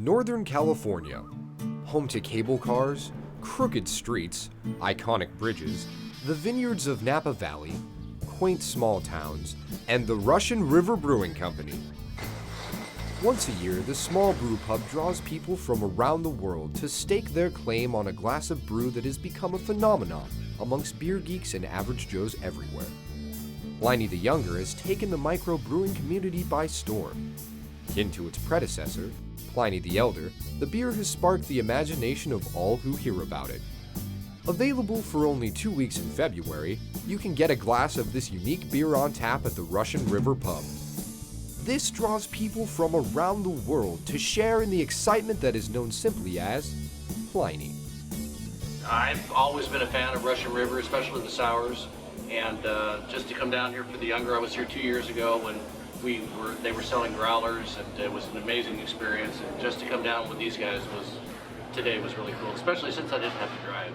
Northern California, home to cable cars, crooked streets, iconic bridges, the vineyards of Napa Valley, quaint small towns, and the Russian River Brewing Company. Once a year, the small brew pub draws people from around the world to stake their claim on a glass of brew that has become a phenomenon amongst beer geeks and average Joes everywhere. Pliny the Younger has taken the micro-brewing community by storm. Akin to its predecessor, Pliny the Elder, the beer has sparked the imagination of all who hear about it. Available for only 2 weeks in February, you can get a glass of this unique beer on tap at the Russian River Pub. This draws people from around the world to share in the excitement that is known simply as Pliny. I've always been a fan of Russian River, especially the sours, and just to come down here for the Younger, I was here 2 years ago when they were selling growlers, and it was an amazing experience. And just to come down with these guys today was really cool, especially since I didn't have to drive.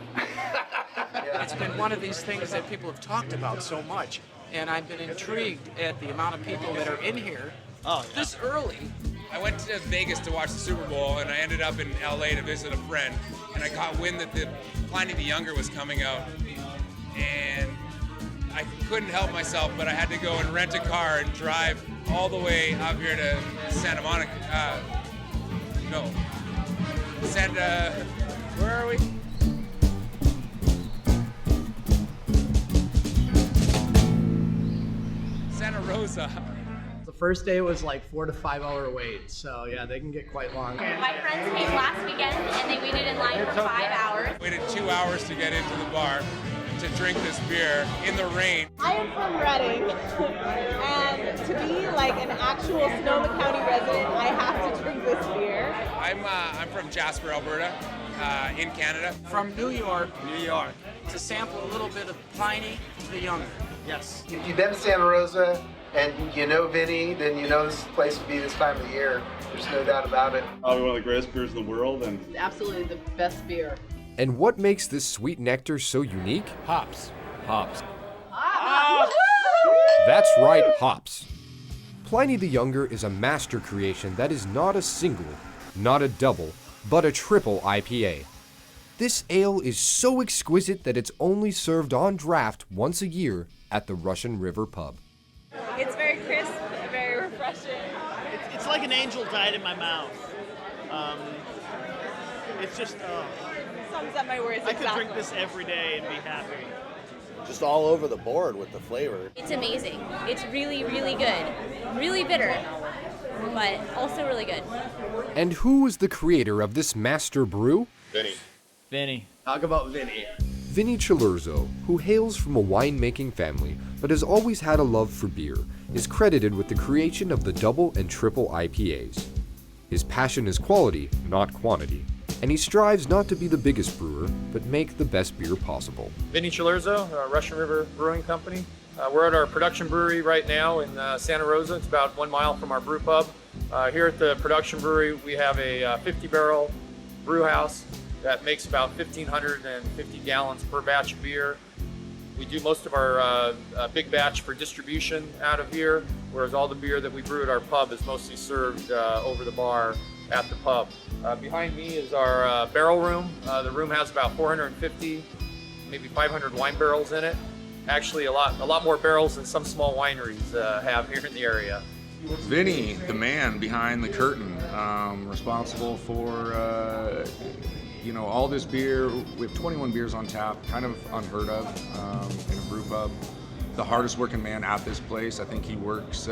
It's been one of these things that people have talked about so much, and I've been intrigued at the amount of people that are in here this early. I went to Vegas to watch the Super Bowl, and I ended up in LA to visit a friend, and I caught wind that the Pliny the Younger was coming out, and I couldn't help myself, but I had to go and rent a car and drive all the way out here to where are we? Santa Rosa. The first day was like 4 to 5 hour wait, so yeah, they can get quite long. My friends came last weekend and they waited in line for 5 hours. Waited 2 hours to get into the bar to drink this beer in the rain. I am from Redding, and to be like an actual Sonoma County resident, I have to drink this beer. I'm from Jasper, Alberta, in Canada. From New York. To sample a little bit of Pliny the Younger. Yes. If you've been to Santa Rosa and you know Vinnie, then you know this place would be this time of year. There's no doubt about it. Probably one of the greatest beers in the world, and Absolutely the best beer. And what makes this sweet nectar so unique? Hops. That's right, hops. Pliny the Younger is a master creation that is not a single, not a double, but a triple IPA. This ale is so exquisite that it's only served on draft once a year at the Russian River Pub. It's very crisp, very refreshing. It's like an angel died in my mouth. It's just, Sums up my words I could drink this every day and be happy. Just all over the board with the flavor. It's amazing. It's really, really good. Really bitter, but also really good. And who is the creator of this master brew? Vinnie. Talk about Vinnie. Vinnie Cilurzo, who hails from a winemaking family but has always had a love for beer, is credited with the creation of the double and triple IPAs. His passion is quality, not quantity, and he strives not to be the biggest brewer, but make the best beer possible. Vinnie Cilurzo, Russian River Brewing Company. We're at our production brewery right now in Santa Rosa. It's about 1 mile from our brew pub. Here at the production brewery, we have a 50-barrel brew house that makes about 1,550 gallons per batch of beer. We do most of our big batch for distribution out of here, whereas all the beer that we brew at our pub is mostly served over the bar at the pub. Behind me is our barrel room. The room has about 450, maybe 500 wine barrels in it. Actually, a lot more barrels than some small wineries have here in the area. Vinnie, the man behind the curtain, responsible for all this beer. We have 21 beers on tap, kind of unheard of in a brew pub. the hardest working man at this place. I think he works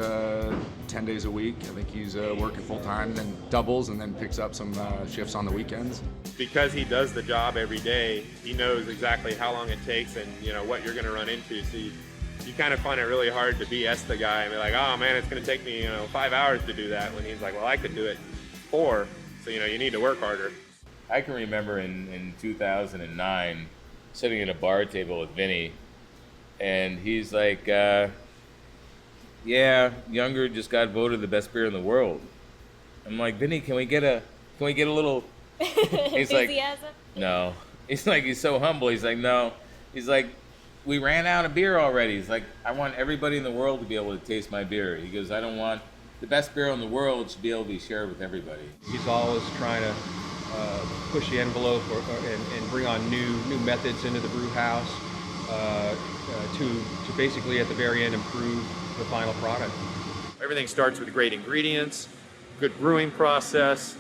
10 days a week. I think he's working full time, then doubles, and then picks up some shifts on the weekends. Because he does the job every day, he knows exactly how long it takes and what you're going to run into. So you kind of find it really hard to BS the guy and be like, oh man, it's going to take me 5 hours to do that, when he's like, well, I could do it 4. So you need to work harder. I can remember in 2009 sitting at a bar table with Vinnie, and he's like, yeah, Younger just got voted the best beer in the world. I'm like, Vinnie, can we get a little he's like, no. He's so humble. He's like, no. He's like, we ran out of beer already. He's like, I want everybody in the world to be able to taste my beer. He goes, I don't want the best beer in the world should be able to be shared with everybody. He's always trying to push the envelope and bring on new methods into the brew house to basically at the very end improve the final product. Everything starts with great ingredients, good brewing process,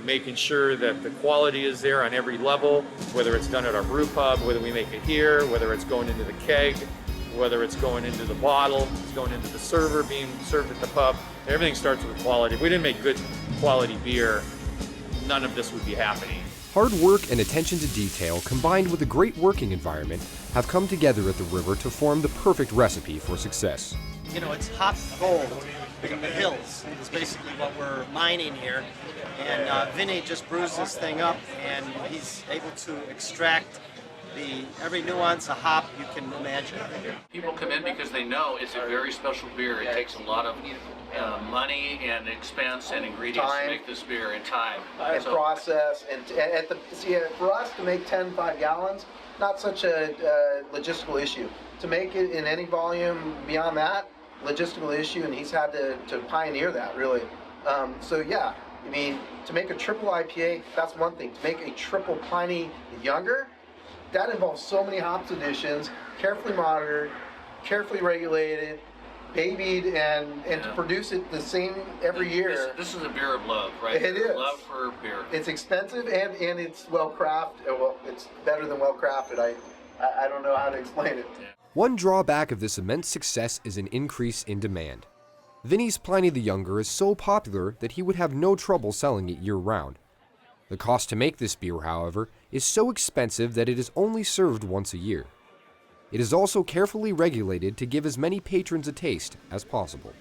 making sure that the quality is there on every level, whether it's done at our brew pub, whether we make it here, whether it's going into the keg, whether it's going into the bottle, it's going into the server, being served at the pub. Everything starts with quality. If we didn't make good quality beer, none of this would be happening. Hard work and attention to detail, combined with a great working environment, have come together at the river to form the perfect recipe for success. It's hop gold in the hills is basically what we're mining here. And Vinnie just brews this thing up, and he's able to extract every nuance of hop you can imagine. People come in because they know it's a very special beer. It takes a lot of money and expense and ingredients to make this beer in time. And process. And for us to make 5 gallons, not such a logistical issue. To make it in any volume beyond that, logistical issue, and he's had to pioneer that, really. To make a triple IPA, that's one thing. To make a triple Pliny the Younger, that involves so many hops additions, carefully monitored, carefully regulated, babied, and to produce it the same every year. This is a beer of love, right? It is. Love for beer. It's expensive and it's well crafted. Well, it's better than well crafted. I don't know how to explain it. One drawback of this immense success is an increase in demand. Vinnie's Pliny the Younger is so popular that he would have no trouble selling it year-round. The cost to make this beer, however, is so expensive that it is only served once a year. It is also carefully regulated to give as many patrons a taste as possible.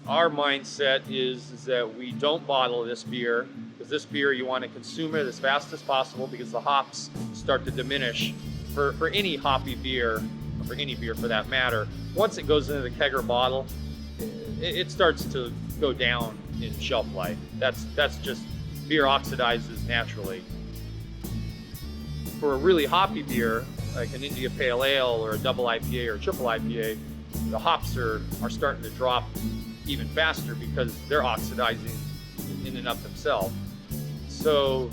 Our mindset is that we don't bottle this beer, because this beer you want to consume it as fast as possible, because the hops start to diminish for any hoppy beer, or for any beer for that matter. Once it goes into the keg or bottle, it starts to go down in shelf life. That's just beer oxidizes naturally. For a really hoppy beer, like an India Pale Ale or a double IPA or a triple IPA, the hops are starting to drop even faster because they're oxidizing in and of themselves. So,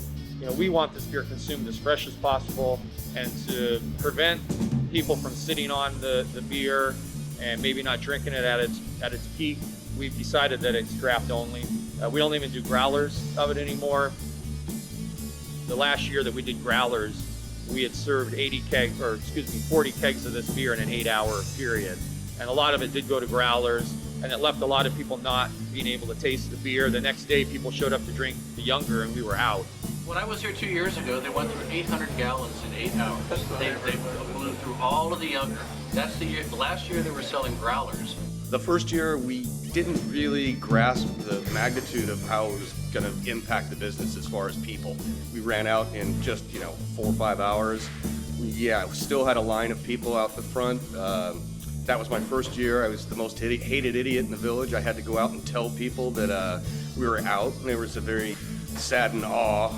we want this beer consumed as fresh as possible, and to prevent people from sitting on the beer and maybe not drinking it at its peak, we've decided that it's draft only. We don't even do growlers of it anymore. The last year that we did growlers, we had served 40 kegs of this beer in an 8-hour period. And a lot of it did go to growlers, and it left a lot of people not being able to taste the beer. The next day, people showed up to drink the Younger, and we were out. When I was here 2 years ago, they went through 800 gallons in 8 hours. They blew through all of the Younger. That's the year. The last year they were selling growlers. The first year we didn't really grasp the magnitude of how it was going to impact the business as far as people. We ran out in just 4 or 5 hours. Yeah, we still had a line of people out the front. That was my first year. I was the most hated idiot in the village. I had to go out and tell people that we were out. And there was a very sad and awe,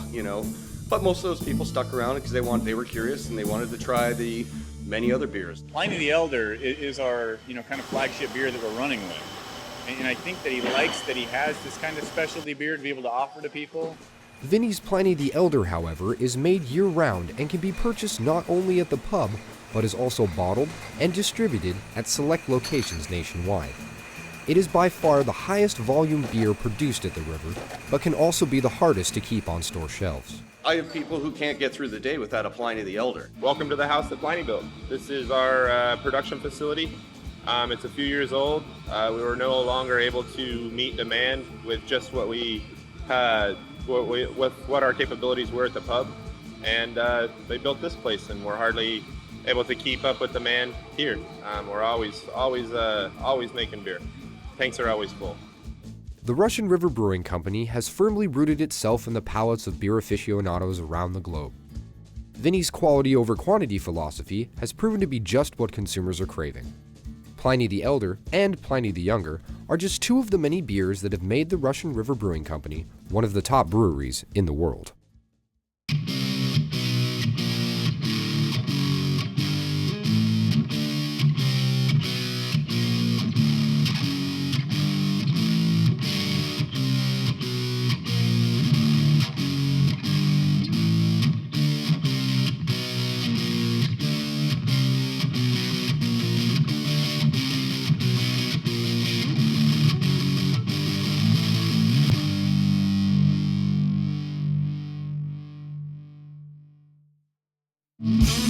But most of those people stuck around because they were curious and they wanted to try the many other beers. Pliny the Elder is our kind of flagship beer that we're running with. And I think that he likes that he has this kind of specialty beer to be able to offer to people. Vinnie's Pliny the Elder, however, is made year-round and can be purchased not only at the pub, but is also bottled and distributed at select locations nationwide. It is by far the highest volume beer produced at the river, but can also be the hardest to keep on store shelves. I have people who can't get through the day without a Pliny the Elder. Welcome to the house that Pliny built. This is our production facility. It's a few years old. We were no longer able to meet demand with just what we had, with what our capabilities were at the pub, and they built this place, and we're hardly able to keep up with demand here. We're always making beer. Tanks are always full. The Russian River Brewing Company has firmly rooted itself in the palates of beer aficionados around the globe. Vinnie's quality over quantity philosophy has proven to be just what consumers are craving. Pliny the Elder and Pliny the Younger are just two of the many beers that have made the Russian River Brewing Company one of the top breweries in the world. Mm-hmm.